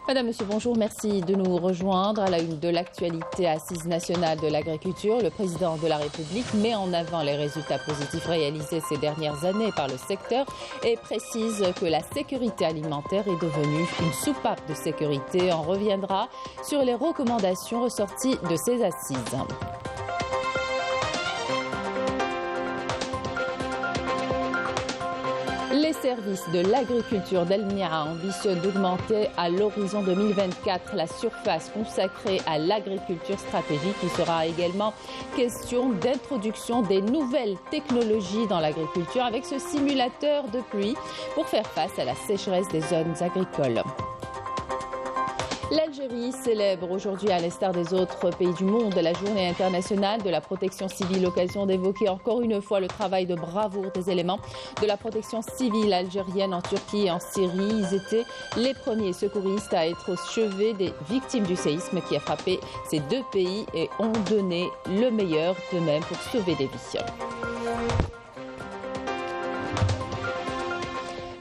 Madame, Monsieur, bonjour. Merci de nous rejoindre. À la une de l'actualité, Assise nationale de l'agriculture, le président de la République met en avant les résultats positifs réalisés ces dernières années par le secteur et précise que la sécurité alimentaire est devenue une soupape de sécurité. On reviendra sur les recommandations ressorties de ces assises. Les services de l'agriculture d'El Mnia ambitionnent d'augmenter à l'horizon 2024 la surface consacrée à l'agriculture stratégique. Il sera également question d'introduction des nouvelles technologies dans l'agriculture avec ce simulateur de pluie pour faire face à la sécheresse des zones agricoles. L'Algérie célèbre aujourd'hui, à l'instar des autres pays du monde, la journée internationale de la protection civile. L'occasion d'évoquer encore une fois le travail de bravoure des éléments de la protection civile algérienne en Turquie et en Syrie. Ils étaient les premiers secouristes à être au chevet des victimes du séisme qui a frappé ces deux pays et ont donné le meilleur d'eux-mêmes pour sauver des vies.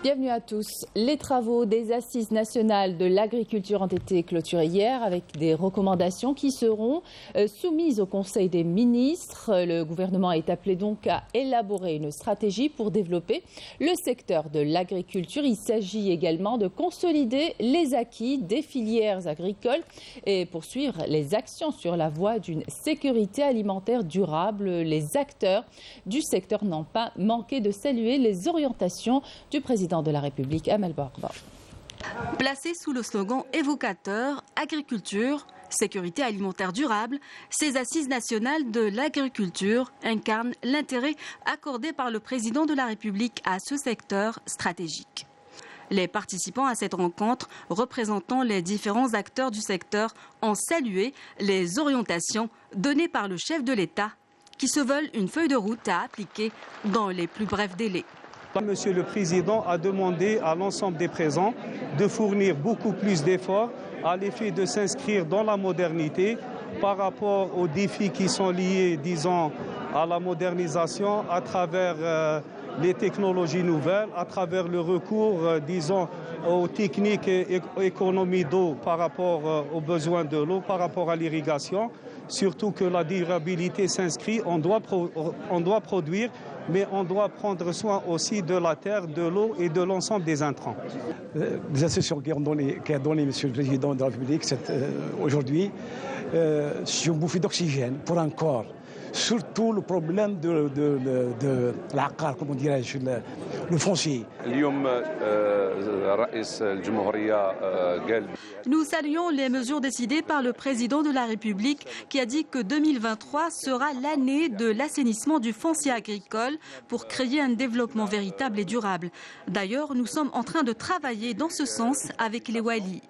Bienvenue à tous. Les travaux des Assises nationales de l'agriculture ont été clôturés hier avec des recommandations qui seront soumises au Conseil des ministres. Le gouvernement est appelé donc à élaborer une stratégie pour développer le secteur de l'agriculture. Il s'agit également de consolider les acquis des filières agricoles et poursuivre les actions sur la voie d'une sécurité alimentaire durable. Les acteurs du secteur n'ont pas manqué de saluer les orientations du président de la République, Amel Bourba. Placé sous le slogan évocateur « Agriculture, sécurité alimentaire durable », ces assises nationales de l'agriculture incarnent l'intérêt accordé par le président de la République à ce secteur stratégique. Les participants à cette rencontre, représentant les différents acteurs du secteur, ont salué les orientations données par le chef de l'État qui se veulent une feuille de route à appliquer dans les plus brefs délais. Monsieur le Président a demandé à l'ensemble des présents de fournir beaucoup plus d'efforts à l'effet de s'inscrire dans la modernité par rapport aux défis qui sont liés, disons, à la modernisation à travers les technologies nouvelles, à travers le recours, disons, aux techniques et économies d'eau par rapport aux besoins de l'eau, par rapport à l'irrigation. Surtout que la durabilité s'inscrit, on doit produire, mais on doit prendre soin aussi de la terre, de l'eau et de l'ensemble des intrants. Les institutions qu'a donné M. le Président de la République aujourd'hui, c'est une bouffée d'oxygène pour un corps. Surtout le problème de l'aqar, comment dirais-je, le foncier. Nous saluons les mesures décidées par le président de la République qui a dit que 2023 sera l'année de l'assainissement du foncier agricole pour créer un développement véritable et durable. D'ailleurs, nous sommes en train de travailler dans ce sens avec les Wali.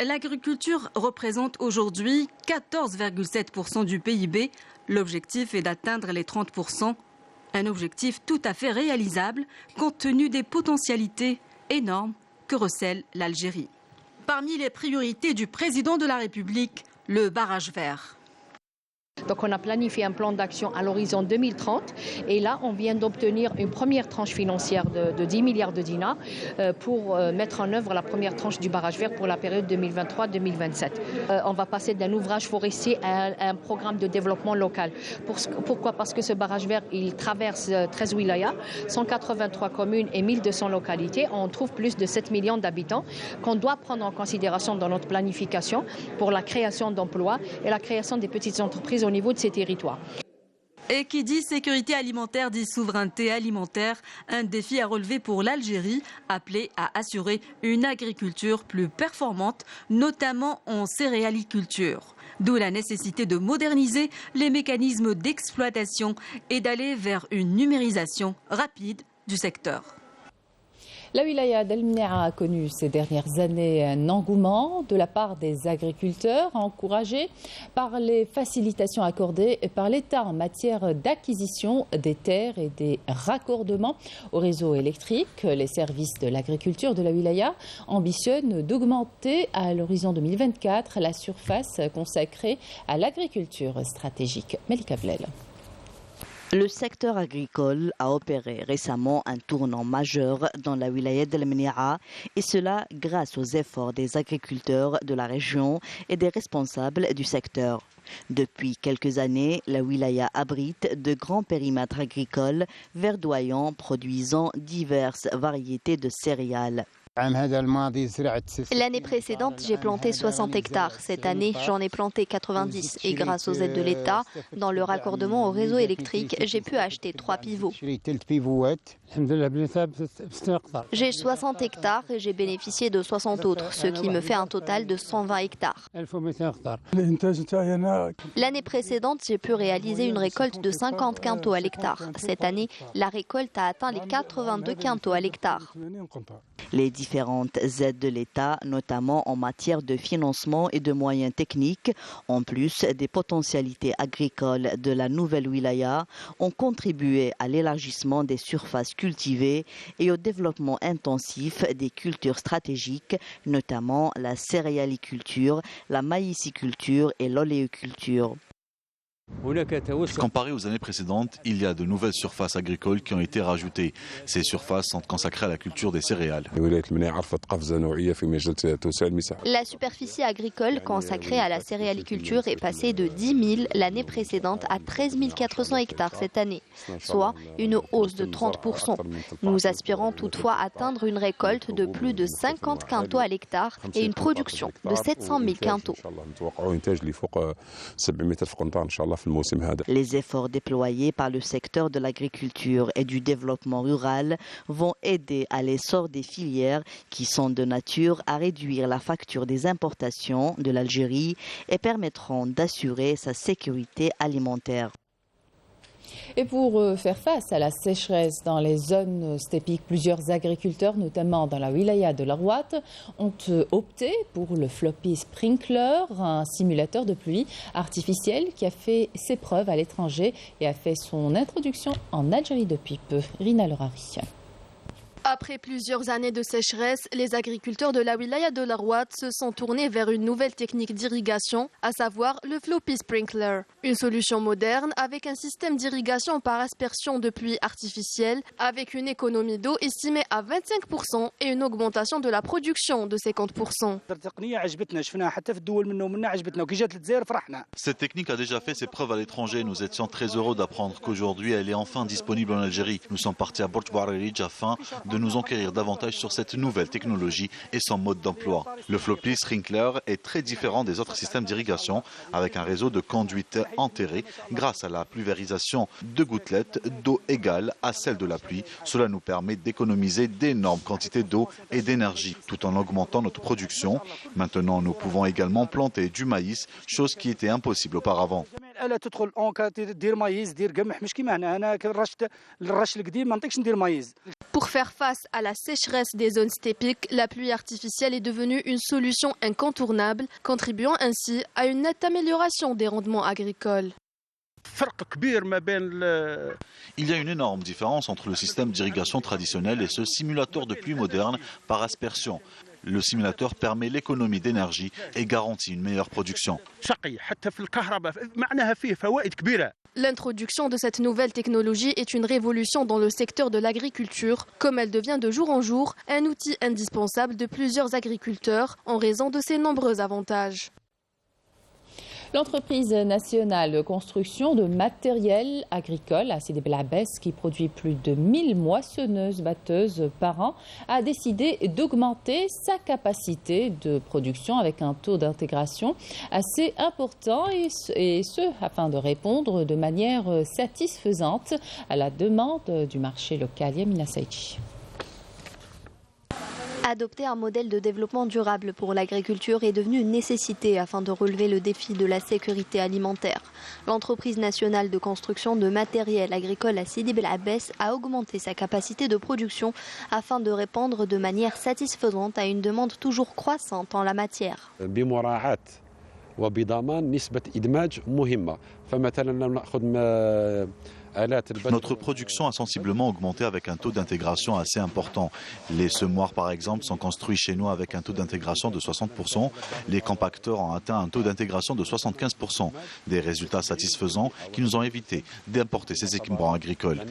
L'agriculture représente aujourd'hui 14,7% du PIB. L'objectif est d'atteindre les 30%. Un objectif tout à fait réalisable compte tenu des potentialités énormes que recèle l'Algérie. Parmi les priorités du président de la République, le barrage vert. Donc on a planifié un plan d'action à l'horizon 2030 et là on vient d'obtenir une première tranche financière de 10 milliards de dinars pour mettre en œuvre la première tranche du barrage vert pour la période 2023-2027. On va passer d'un ouvrage forestier à un programme de développement local. Pourquoi ? Parce que ce barrage vert il traverse 13 wilayas, 183 communes et 1200 localités. On trouve plus de 7 millions d'habitants qu'on doit prendre en considération dans notre planification pour la création d'emplois et la création des petites entreprises au niveau de ces territoires. Et qui dit sécurité alimentaire dit souveraineté alimentaire, un défi à relever pour l'Algérie, appelée à assurer une agriculture plus performante, notamment en céréaliculture. D'où la nécessité de moderniser les mécanismes d'exploitation et d'aller vers une numérisation rapide du secteur. La wilaya d'El Mnia a connu ces dernières années un engouement de la part des agriculteurs, encouragés par les facilitations accordées par l'État en matière d'acquisition des terres et des raccordements au réseau électrique. Les services de l'agriculture de la wilaya ambitionnent d'augmenter à l'horizon 2024 la surface consacrée à l'agriculture stratégique. Melika Blel. Le secteur agricole a opéré récemment un tournant majeur dans la wilaya d'El Mnia, et cela grâce aux efforts des agriculteurs de la région et des responsables du secteur. Depuis quelques années, la wilaya abrite de grands périmètres agricoles verdoyants produisant diverses variétés de céréales. L'année précédente, j'ai planté 60 hectares. Cette année, j'en ai planté 90. Et grâce aux aides de l'État, dans le raccordement au réseau électrique, j'ai pu acheter 3 pivots. J'ai 60 hectares et j'ai bénéficié de 60 autres, ce qui me fait un total de 120 hectares. L'année précédente, j'ai pu réaliser une récolte de 50 quintaux à l'hectare. Cette année, la récolte a atteint les 82 quintaux à l'hectare. Les différentes aides de l'État, notamment en matière de financement et de moyens techniques, en plus des potentialités agricoles de la nouvelle wilaya, ont contribué à l'élargissement des surfaces cultivées et au développement intensif des cultures stratégiques, notamment la céréaliculture, la maïsiculture et l'oléoculture. Comparé aux années précédentes, il y a de nouvelles surfaces agricoles qui ont été rajoutées. Ces surfaces sont consacrées à la culture des céréales. La superficie agricole consacrée à la céréaliculture est passée de 10 000 l'année précédente à 13 400 hectares cette année, soit une hausse de 30%. Nous aspirons toutefois à atteindre une récolte de plus de 50 quintaux à l'hectare et une production de 700 000 quintaux. Les efforts déployés par le secteur de l'agriculture et du développement rural vont aider à l'essor des filières qui sont de nature à réduire la facture des importations de l'Algérie et permettront d'assurer sa sécurité alimentaire. Et pour faire face à la sécheresse dans les zones stépiques, plusieurs agriculteurs, notamment dans la wilaya de l'Arwat, ont opté pour le Floppy Sprinkler, un simulateur de pluie artificielle qui a fait ses preuves à l'étranger et a fait son introduction en Algérie depuis peu. Rina Lerari. Après plusieurs années de sécheresse, les agriculteurs de la wilaya de l'Arwat se sont tournés vers une nouvelle technique d'irrigation, à savoir le Floppy Sprinkler. Une solution moderne avec un système d'irrigation par aspersion de pluie artificielle, avec une économie d'eau estimée à 25% et une augmentation de la production de 50%. Cette technique a déjà fait ses preuves à l'étranger. Nous étions très heureux d'apprendre qu'aujourd'hui elle est enfin disponible en Algérie. Nous sommes partis à Borj Bouarerij afin de nous enquérir davantage sur cette nouvelle technologie et son mode d'emploi. Le Floppy Sprinkler est très différent des autres systèmes d'irrigation avec un réseau de conduites enterrées grâce à la pulvérisation de gouttelettes d'eau égale à celle de la pluie. Cela nous permet d'économiser d'énormes quantités d'eau et d'énergie tout en augmentant notre production. Maintenant, nous pouvons également planter du maïs, chose qui était impossible auparavant. Pour faire face à la sécheresse des zones stépiques, la pluie artificielle est devenue une solution incontournable, contribuant ainsi à une nette amélioration des rendements agricoles. Il y a une énorme différence entre le système d'irrigation traditionnel et ce simulateur de pluie moderne par aspersion. Le simulateur permet l'économie d'énergie et garantit une meilleure production. L'introduction de cette nouvelle technologie est une révolution dans le secteur de l'agriculture, comme elle devient de jour en jour un outil indispensable de plusieurs agriculteurs en raison de ses nombreux avantages. L'entreprise nationale de construction de matériel agricole à Sidi Bel Abbès, qui produit plus de 1000 moissonneuses-batteuses par an, a décidé d'augmenter sa capacité de production avec un taux d'intégration assez important et ce afin de répondre de manière satisfaisante à la demande du marché local. Yamina Saïchi. Adopter un modèle de développement durable pour l'agriculture est devenu une nécessité afin de relever le défi de la sécurité alimentaire. L'entreprise nationale de construction de matériel agricole à Sidi Bel Abbès a augmenté sa capacité de production afin de répondre de manière satisfaisante à une demande toujours croissante en la matière. Notre production a sensiblement augmenté avec un taux d'intégration assez important. Les semoirs, par exemple, sont construits chez nous avec un taux d'intégration de 60%. Les compacteurs ont atteint un taux d'intégration de 75%. Des résultats satisfaisants qui nous ont évité d'importer ces équipements agricoles.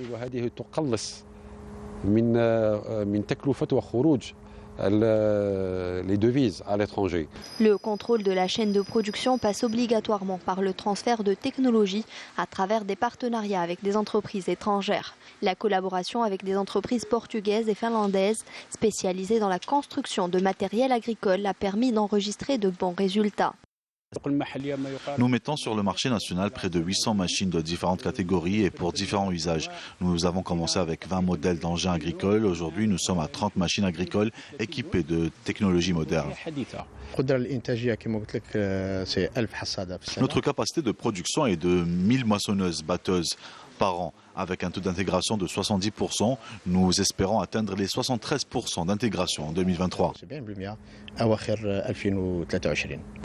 Les devises à l'étranger. Le contrôle de la chaîne de production passe obligatoirement par le transfert de technologies à travers des partenariats avec des entreprises étrangères. La collaboration avec des entreprises portugaises et finlandaises spécialisées dans la construction de matériel agricole a permis d'enregistrer de bons résultats. Nous mettons sur le marché national près de 800 machines de différentes catégories et pour différents usages. Nous avons commencé avec 20 modèles d'engins agricoles. Aujourd'hui, nous sommes à 30 machines agricoles équipées de technologies modernes. Notre capacité de production est de 1000 moissonneuses-batteuses par an. Avec un taux d'intégration de 70%, nous espérons atteindre les 73% d'intégration en 2023.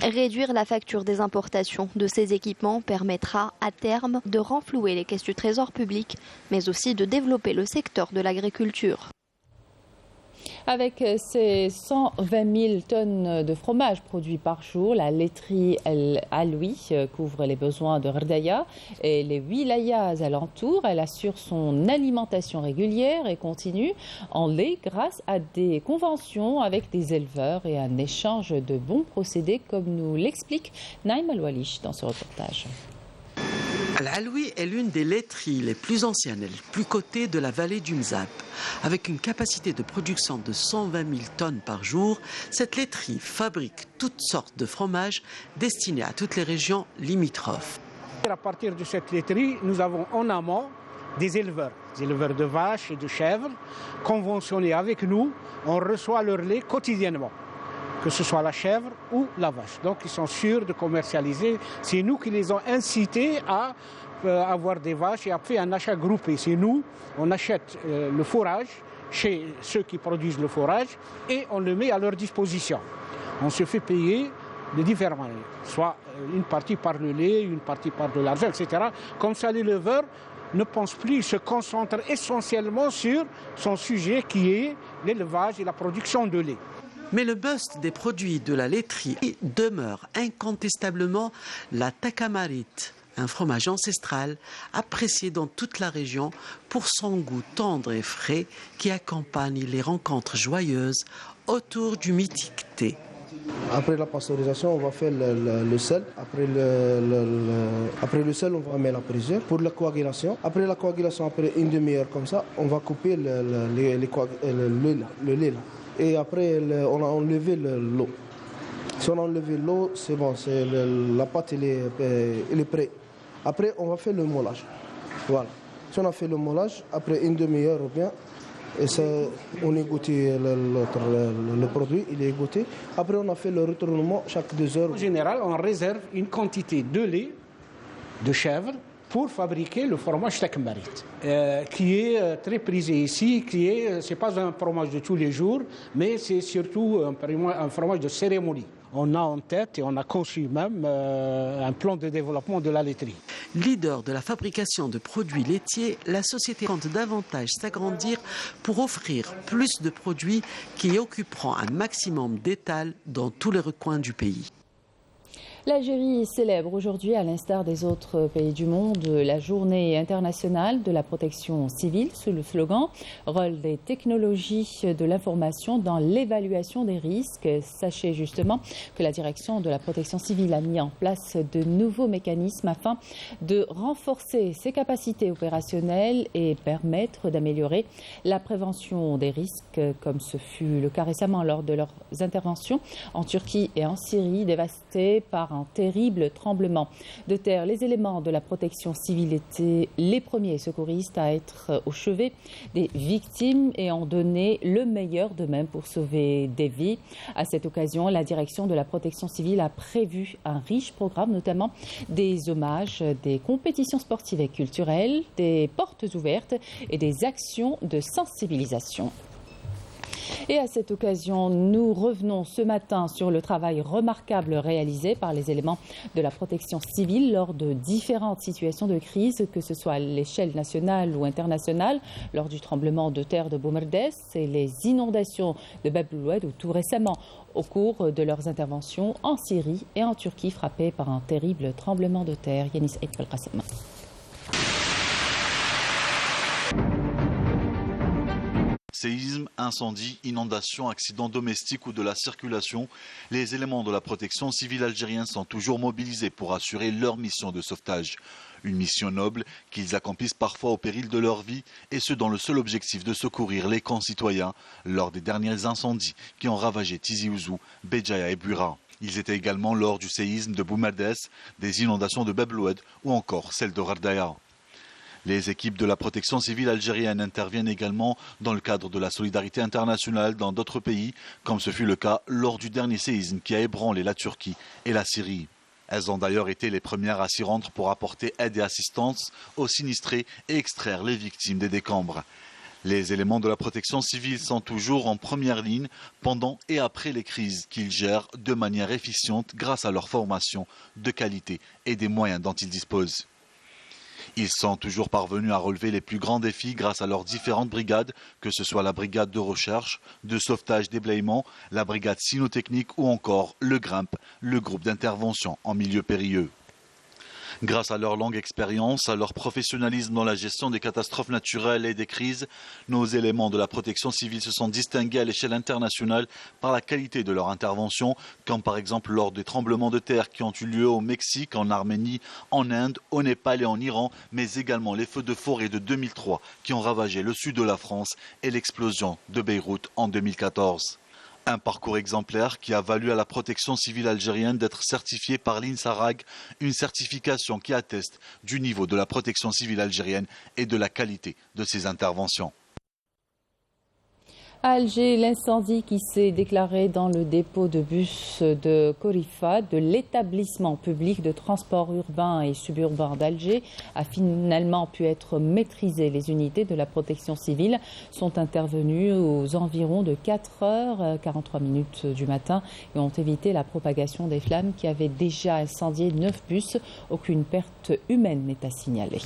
Réduire la facture des importations de ces équipements permettra à terme de renflouer les caisses du trésor public, mais aussi de développer le secteur de l'agriculture. Avec ses 120 000 tonnes de fromage produits par jour, la laiterie El Aloui couvre les besoins de Rdaya et les wilayas alentours. Elle assure son alimentation régulière et continue en lait grâce à des conventions avec des éleveurs et un échange de bons procédés, comme nous l'explique Naïm Al-Walish dans ce reportage. El Aloui est l'une des laiteries les plus anciennes et les plus cotées de la vallée du Mzab. Avec une capacité de production de 120 000 tonnes par jour, cette laiterie fabrique toutes sortes de fromages destinés à toutes les régions limitrophes. À partir de cette laiterie, nous avons en amont des éleveurs de vaches et de chèvres conventionnés avec nous. On reçoit leur lait quotidiennement, que ce soit la chèvre ou la vache. Donc ils sont sûrs de commercialiser. C'est nous qui les avons incités à avoir des vaches et à faire un achat groupé. C'est nous, on achète le fourrage chez ceux qui produisent le fourrage et on le met à leur disposition. On se fait payer de différentes manières, soit une partie par le lait, une partie par de l'argent, etc. Comme ça, l'éleveur ne pense plus, il se concentre essentiellement sur son sujet qui est l'élevage et la production de lait. Mais le must des produits de la laiterie demeure incontestablement la takamarit, un fromage ancestral apprécié dans toute la région pour son goût tendre et frais qui accompagne les rencontres joyeuses autour du mythique thé. Après la pasteurisation, on va faire le sel. Après le sel, on va mettre la brisure pour la coagulation. Après la coagulation, après une demi-heure comme ça, on va couper le lait. Là. Et après, on a enlevé l'eau. Si on a enlevé l'eau, c'est bon, la pâte elle est prête. Après, on va faire le moulage. Voilà. Si on a fait le moulage, après une demi-heure ou bien, on égoutte le produit, il est égoutté. Après, on a fait le retournement chaque 2 heures. En général, on réserve une quantité de lait de chèvre pour fabriquer le fromage takamarit, qui est très prisé ici, c'est pas un fromage de tous les jours, mais c'est surtout un fromage de cérémonie. On a en tête et on a conçu même un plan de développement de la laiterie. Leader de la fabrication de produits laitiers, la société compte davantage s'agrandir pour offrir plus de produits qui occuperont un maximum d'étals dans tous les recoins du pays. L'Algérie célèbre aujourd'hui, à l'instar des autres pays du monde, la journée internationale de la protection civile sous le slogan « Rôle des technologies de l'information dans l'évaluation des risques ». Sachez justement que la direction de la protection civile a mis en place de nouveaux mécanismes afin de renforcer ses capacités opérationnelles et permettre d'améliorer la prévention des risques, comme ce fut le cas récemment lors de leurs interventions en Turquie et en Syrie, dévastées par un terrible tremblement de terre. Les éléments de la protection civile étaient les premiers secouristes à être au chevet des victimes et ont donné le meilleur d'eux-mêmes pour sauver des vies. À cette occasion, la direction de la protection civile a prévu un riche programme, notamment des hommages, des compétitions sportives et culturelles, des portes ouvertes et des actions de sensibilisation. Et à cette occasion, nous revenons ce matin sur le travail remarquable réalisé par les éléments de la protection civile lors de différentes situations de crise, que ce soit à l'échelle nationale ou internationale, lors du tremblement de terre de Boumerdès et les inondations de Bab el-Oued, ou tout récemment au cours de leurs interventions en Syrie et en Turquie, frappées par un terrible tremblement de terre. Yanis Belkacem. Séismes, incendies, inondations, accidents domestiques ou de la circulation, les éléments de la protection civile algérienne sont toujours mobilisés pour assurer leur mission de sauvetage. Une mission noble qu'ils accomplissent parfois au péril de leur vie, et ce dans le seul objectif de secourir les concitoyens lors des derniers incendies qui ont ravagé Tizi Ouzou, Béjaïa et Buira. Ils étaient également lors du séisme de Boumerdès, des inondations de Bab el-Oued ou encore celles de Ghardaya. Les équipes de la protection civile algérienne interviennent également dans le cadre de la solidarité internationale dans d'autres pays, comme ce fut le cas lors du dernier séisme qui a ébranlé la Turquie et la Syrie. Elles ont d'ailleurs été les premières à s'y rendre pour apporter aide et assistance aux sinistrés et extraire les victimes des décombres. Les éléments de la protection civile sont toujours en première ligne pendant et après les crises qu'ils gèrent de manière efficiente grâce à leur formation de qualité et des moyens dont ils disposent. Ils sont toujours parvenus à relever les plus grands défis grâce à leurs différentes brigades, que ce soit la brigade de recherche, de sauvetage déblayement, la brigade cynotechnique ou encore le GRIMP, le groupe d'intervention en milieu périlleux. Grâce à leur longue expérience, à leur professionnalisme dans la gestion des catastrophes naturelles et des crises, nos éléments de la protection civile se sont distingués à l'échelle internationale par la qualité de leur intervention, comme par exemple lors des tremblements de terre qui ont eu lieu au Mexique, en Arménie, en Inde, au Népal et en Iran, mais également les feux de forêt de 2003 qui ont ravagé le sud de la France et l'explosion de Beyrouth en 2014. Un parcours exemplaire qui a valu à la protection civile algérienne d'être certifiée par l'INSARAG, une certification qui atteste du niveau de la protection civile algérienne et de la qualité de ses interventions. À Alger, l'incendie qui s'est déclaré dans le dépôt de bus de Corifa de l'établissement public de transport urbain et suburbain d'Alger a finalement pu être maîtrisé. Les unités de la protection civile sont intervenues aux environs de 4h43 du matin et ont évité la propagation des flammes qui avaient déjà incendié 9 bus. Aucune perte humaine n'est à signaler.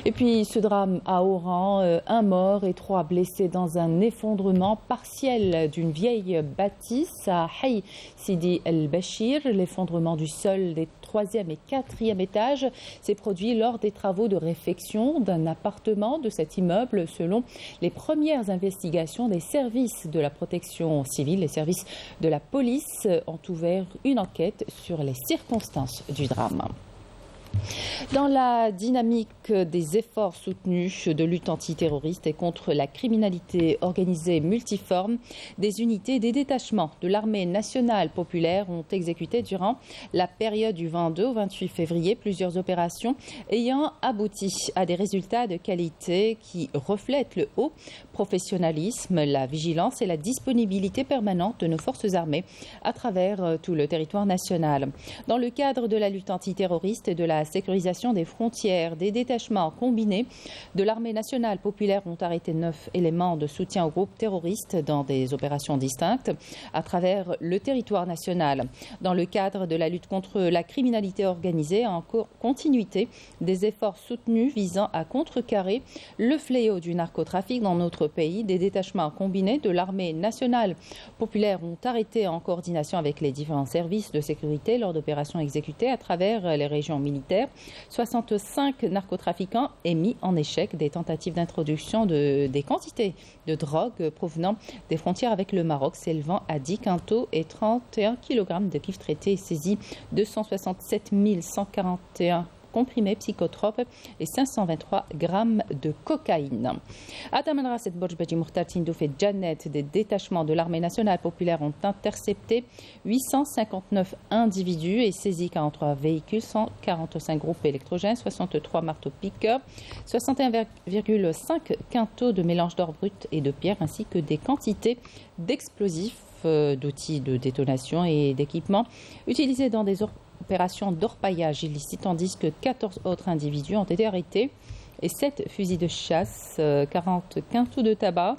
Et puis ce drame à Oran, un mort et 3 blessés dans un effondrement partiel d'une vieille bâtisse à Hay Sidi El-Bachir. L'effondrement du sol des 3e et 4e étages s'est produit lors des travaux de réfection d'un appartement de cet immeuble. Selon les premières investigations des services de la protection civile, les services de la police ont ouvert une enquête sur les circonstances du drame. Dans la dynamique des efforts soutenus de lutte antiterroriste et contre la criminalité organisée multiforme, des unités des détachements de l'armée nationale populaire ont exécuté durant la période du 22 au 28 février plusieurs opérations ayant abouti à des résultats de qualité qui reflètent le haut professionnalisme, la vigilance et la disponibilité permanente de nos forces armées à travers tout le territoire national. Dans le cadre de la lutte antiterroriste et de la sécurisation des frontières, des détachements combinés de l'armée nationale populaire ont arrêté 9 éléments de soutien aux groupes terroristes dans des opérations distinctes à travers le territoire national. Dans le cadre de la lutte contre la criminalité organisée, en continuité des efforts soutenus visant à contrecarrer le fléau du narcotrafic dans notre pays, des détachements combinés de l'armée nationale populaire ont arrêté en coordination avec les différents services de sécurité lors d'opérations exécutées à travers les régions militaires. 65 narcotrafiquants et mis en échec des tentatives d'introduction des quantités de drogue provenant des frontières avec le Maroc s'élevant à 10 quintaux et 31 kg de cuivre traité et saisi 267 141 comprimés psychotropes et 523 grammes de cocaïne. À Tamanrasset, Borj-Beji Mokhtar Tindouf et Janet, des détachements de l'armée nationale populaire ont intercepté 859 individus et saisi 43 véhicules, 145 groupes électrogènes, 63 marteaux-piqueurs, 61,5 quintaux de mélange d'or brut et de pierre, ainsi que des quantités d'explosifs, d'outils de détonation et d'équipements utilisés dans des opérations d'orpaillage illicite, tandis que 14 autres individus ont été arrêtés et 7 fusils de chasse, 40 quintaux de tabac,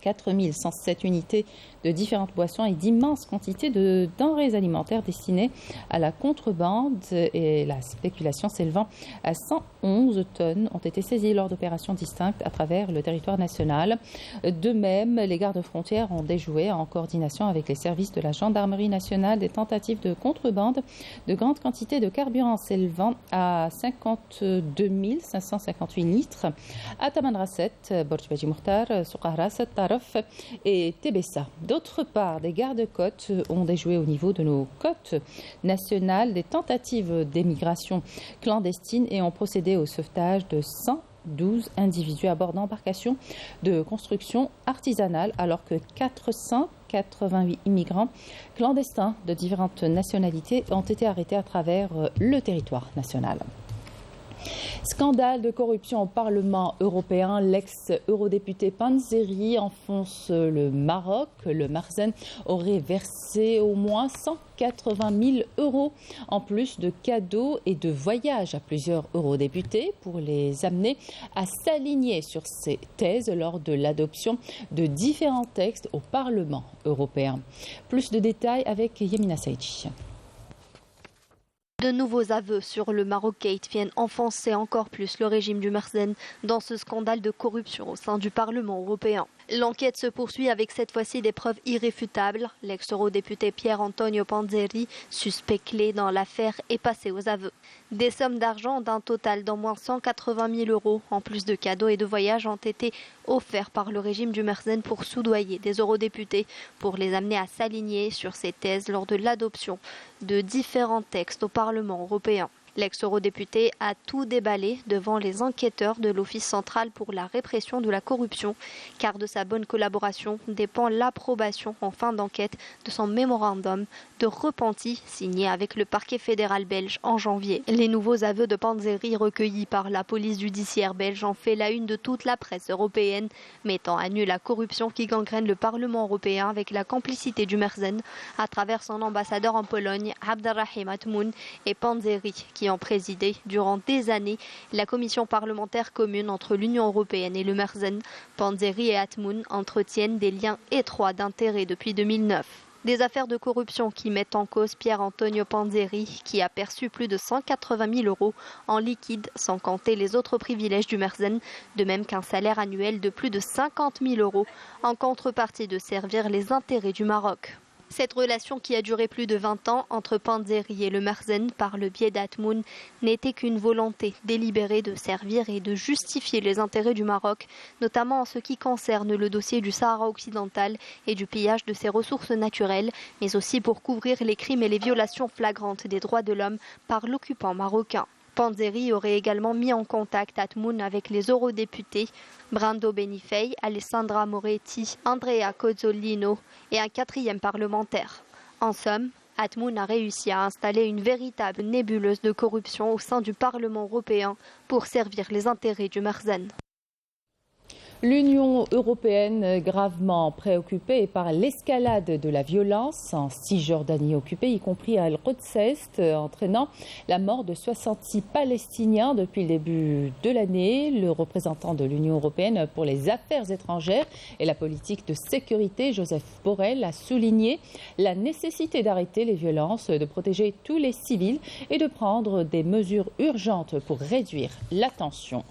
4107 unités de différentes boissons et d'immenses quantités de denrées alimentaires destinées à la contrebande et la spéculation s'élevant à 111 tonnes ont été saisies lors d'opérations distinctes à travers le territoire national. De même, les gardes-frontières ont déjoué en coordination avec les services de la gendarmerie nationale des tentatives de contrebande de grandes quantités de carburant s'élevant à 52 558 litres à Tamanrasset, Borj Beji Mukhtar, Souqahras, Taraf et Tébessa. D'autre part, des gardes-côtes ont déjoué au niveau de nos côtes nationales des tentatives d'émigration clandestine et ont procédé au sauvetage de 112 individus à bord d'embarcations de construction artisanale alors que 488 immigrants clandestins de différentes nationalités ont été arrêtés à travers le territoire national. Scandale de corruption au Parlement européen. L'ex-eurodéputé Panzeri enfonce le Maroc. Le Marzen aurait versé au moins 180 000 euros en plus de cadeaux et de voyages à plusieurs eurodéputés pour les amener à s'aligner sur ces thèses lors de l'adoption de différents textes au Parlement européen. Plus de détails avec Yemina Saïdji. De nouveaux aveux sur le Maroc-Gate viennent enfoncer encore plus le régime du Marzen dans ce scandale de corruption au sein du Parlement européen. L'enquête se poursuit avec cette fois-ci des preuves irréfutables. L'ex-eurodéputé Pier Antonio Panzeri, suspect clé dans l'affaire, est passé aux aveux. Des sommes d'argent d'un total d'au moins 180 000 euros, en plus de cadeaux et de voyages, ont été offerts par le régime du Marzen pour soudoyer des eurodéputés, pour les amener à s'aligner sur ces thèses lors de l'adoption de différents textes au Parlement européen. L'ex-eurodéputé a tout déballé devant les enquêteurs de l'Office central pour la répression de la corruption, car de sa bonne collaboration dépend l'approbation en fin d'enquête de son mémorandum de repenti signé avec le parquet fédéral belge en janvier. Les nouveaux aveux de Panzeri recueillis par la police judiciaire belge ont fait la une de toute la presse européenne, mettant à nu la corruption qui gangrène le Parlement européen avec la complicité du Marzen à travers son ambassadeur en Pologne, Abdelrahim Atmoun, et Panzeri, qui ont présidé durant des années la commission parlementaire commune entre l'Union européenne et le Marzen. Panzeri et Atmoun entretiennent des liens étroits d'intérêt depuis 2009. Des affaires de corruption qui mettent en cause Pier Antonio Panzeri, qui a perçu plus de 180 000 euros en liquide, sans compter les autres privilèges du Marzen, de même qu'un salaire annuel de plus de 50 000 euros, en contrepartie de servir les intérêts du Maroc. Cette relation qui a duré plus de 20 ans entre Panzeri et le Marzen par le biais d'Atmoun n'était qu'une volonté délibérée de servir et de justifier les intérêts du Maroc, notamment en ce qui concerne le dossier du Sahara occidental et du pillage de ses ressources naturelles, mais aussi pour couvrir les crimes et les violations flagrantes des droits de l'homme par l'occupant marocain. Panzeri aurait également mis en contact Atmoun avec les eurodéputés Brando Benifei, Alessandra Moretti, Andrea Cozzolino et un quatrième parlementaire. En somme, Atmoun a réussi à installer une véritable nébuleuse de corruption au sein du Parlement européen pour servir les intérêts du Marzen. L'Union européenne gravement préoccupée par l'escalade de la violence en Cisjordanie occupée, y compris à Al-Quds Est, entraînant la mort de 66 Palestiniens depuis le début de l'année. Le représentant de l'Union européenne pour les affaires étrangères et la politique de sécurité, Joseph Borrell, a souligné la nécessité d'arrêter les violences, de protéger tous les civils et de prendre des mesures urgentes pour réduire la tension.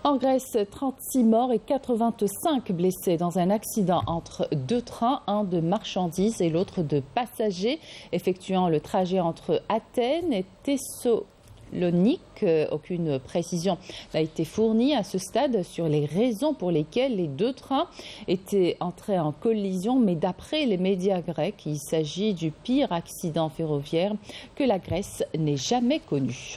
En Grèce, 36 morts et 85 blessés dans un accident entre deux trains, un de marchandises et l'autre de passagers, effectuant le trajet entre Athènes et Thessalonique. Aucune précision n'a été fournie à ce stade sur les raisons pour lesquelles les deux trains étaient entrés en collision, mais d'après les médias grecs, il s'agit du pire accident ferroviaire que la Grèce n'ait jamais connu.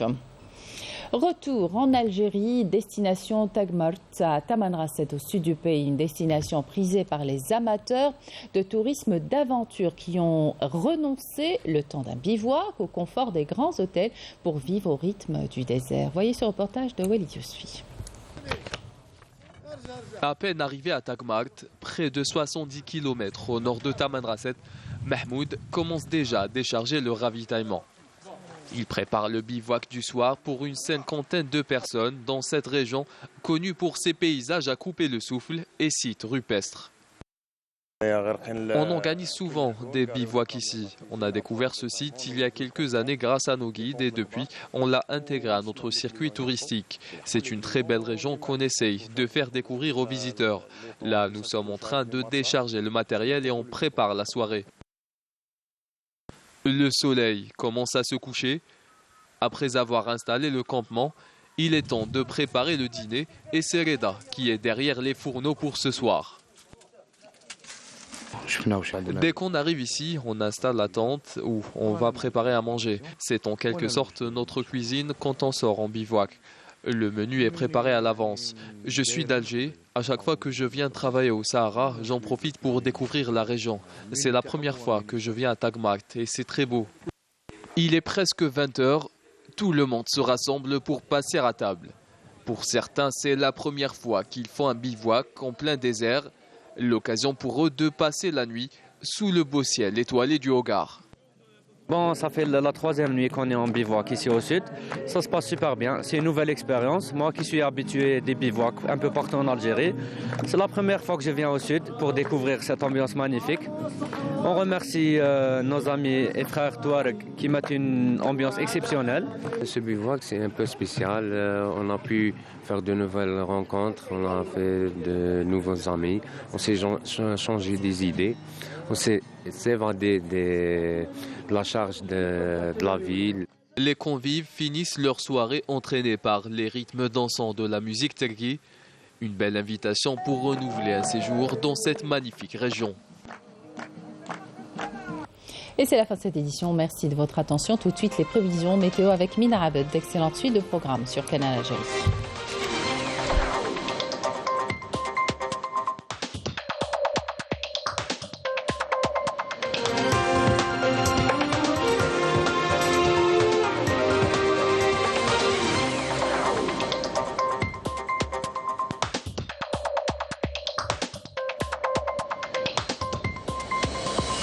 Retour en Algérie, destination Tagmart à Tamanrasset au sud du pays, une destination prisée par les amateurs de tourisme d'aventure qui ont renoncé le temps d'un bivouac au confort des grands hôtels pour vivre au rythme du désert. Voyez ce reportage de Walid Yousfi. À peine arrivé à Tagmart, près de 70 km au nord de Tamanrasset, Mahmoud commence déjà à décharger le ravitaillement. Ils préparent le bivouac du soir pour une cinquantaine de personnes dans cette région connue pour ses paysages à couper le souffle et sites rupestres. On organise souvent des bivouacs ici. On a découvert ce site il y a quelques années grâce à nos guides et depuis, on l'a intégré à notre circuit touristique. C'est une très belle région qu'on essaye de faire découvrir aux visiteurs. Là, nous sommes en train de décharger le matériel et on prépare la soirée. Le soleil commence à se coucher. Après avoir installé le campement, il est temps de préparer le dîner et c'est Reda qui est derrière les fourneaux pour ce soir. Dès qu'on arrive ici, on installe la tente où on va préparer à manger. C'est en quelque sorte notre cuisine quand on sort en bivouac. Le menu est préparé à l'avance. Je suis d'Alger. À chaque fois que je viens travailler au Sahara, j'en profite pour découvrir la région. C'est la première fois que je viens à Tagmart et c'est très beau. Il est presque 20 h. Tout le monde se rassemble pour passer à table. Pour certains, c'est la première fois qu'ils font un bivouac en plein désert. L'occasion pour eux de passer la nuit sous le beau ciel étoilé du Hogar. Bon, ça fait la 3e nuit qu'on est en bivouac ici au sud. Ça se passe super bien. C'est une nouvelle expérience. Moi qui suis habitué des bivouacs un peu partout en Algérie, c'est la première fois que je viens au sud pour découvrir cette ambiance magnifique. On remercie nos amis et frères Touareg qui mettent une ambiance exceptionnelle. Ce bivouac, c'est un peu spécial. On a pu faire de nouvelles rencontres, on a fait de nouveaux amis, on s'est changé des idées, on s'est évadé de la charge de la ville. Les convives finissent leur soirée entraînés par les rythmes dansants de la musique tergui. Une belle invitation pour renouveler un séjour dans cette magnifique région. Et c'est la fin de cette édition. Merci de votre attention. Tout de suite, les prévisions météo avec Mina Abed. D'excellentes suites de programmes sur Canal Algérie.